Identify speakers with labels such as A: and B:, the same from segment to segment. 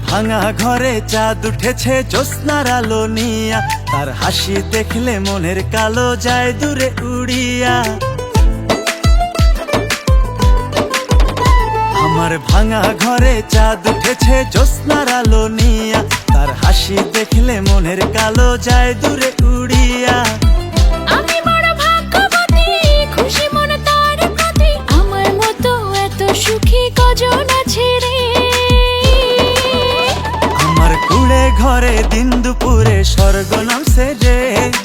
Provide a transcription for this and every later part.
A: ভাঙা ঘরে চাঁদ উঠেছে জ্যোৎস্নার আলো নিয়া, তার হাসি দেখলে মনের কালো যায় দূরে উড়িয়া। আমার ভাঙা ঘরে চাঁদ উঠেছে জ্যোৎস্নার আলো নিয়া, তার হাসি দেখলে মনের কালো যায় দূরে উড়িয়া।
B: আমি বড় ভাগ্যবতী, খুশি মনে তার প্রতি, আমার মতো এত সুখী কজন আছে রে।
A: আমার কুড়ে ঘরে দিন দুপুরে স্বর্গ নামছে রে,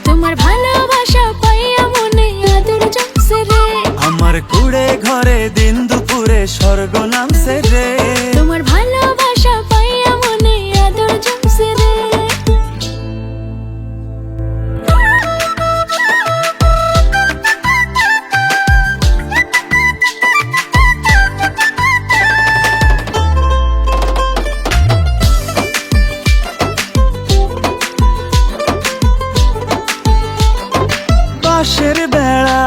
B: তোমার ভালোবাসা পাইয়া মনে আদর জমছে রে।
A: আমার কুড়ে ঘরে দিন দুপুরে স্বর্গ নামছে রে,
B: তোমার ভালোবাসা পাইয়া মনে আদর জমছে রে।
A: বাঁশের বেড়া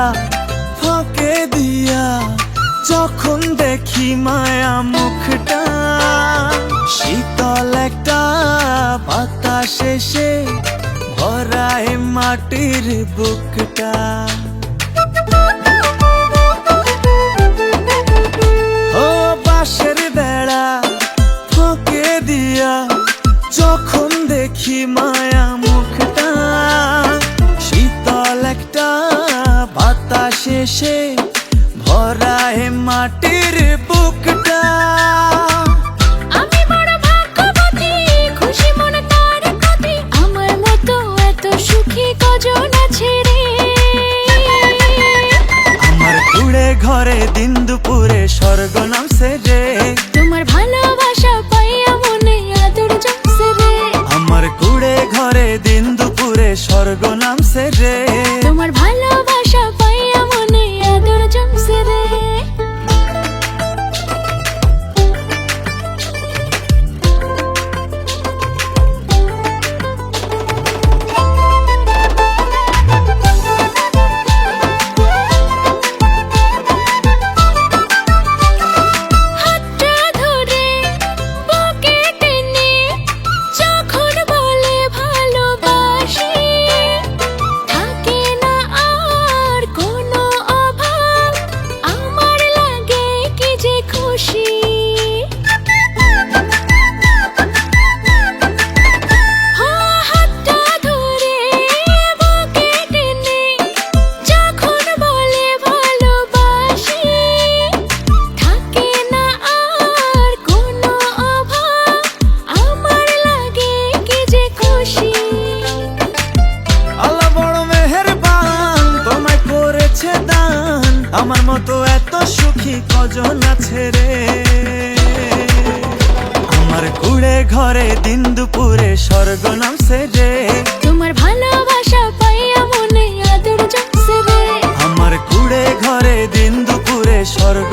A: ফাঁকে দিয়া যখন দেখি মায়া মুখটা, শীতল একটা বাতাস এসে ভরায় মাটির বুকটা। ও বাঁশের বেড়া ফাঁকে দিয়া যখন দেখি মায়া মুখটা, শীতল একটা বাতাস এসে ভরায় মাটির বুকটা।
B: আমি বড় ভাগ্যবতী, খুশি মনে তার প্রতি, আমার মতো এত সুখী কজন আছে রে।
A: আমার কুড়ে ঘরে দিন দুপুরে স্বর্গ নামছে রে,
B: তোমার ভালোবাসা পাইয়া মনে আদর জমছে রে।
A: আমার কুড়ে ঘরে দিন দুপুরে স্বর্গ নামছে রে,
B: তোমার ভালোবাসা পাইয়া মনে আদর জমছে রে। হাতটা ধরে বুকে টেনে যখন বলে ভালোবাসি, থাকে না আর কোনো অভাব, আমার লাগে কি যে খুশি। হাতটা ধরে বুকে টেনে যখন বলে ভালোবাসি, থাকে না আর কোনো অভাব, আমার লাগে কি যে খুশি।
A: আল্লাহ বড় মেহেরবান তোমায় করেছে দান, আমার মতো এত সুখী কজন আছে রে। আমার কুড়ে ঘরে দিন দুপুরে স্বর্গ নামছে রে,
B: তোমার ভালোবাসা পাইয়া মনে আদর জমছে রে।
A: আমার কুড়ে ঘরে দিন দুপুরে স্বর্গ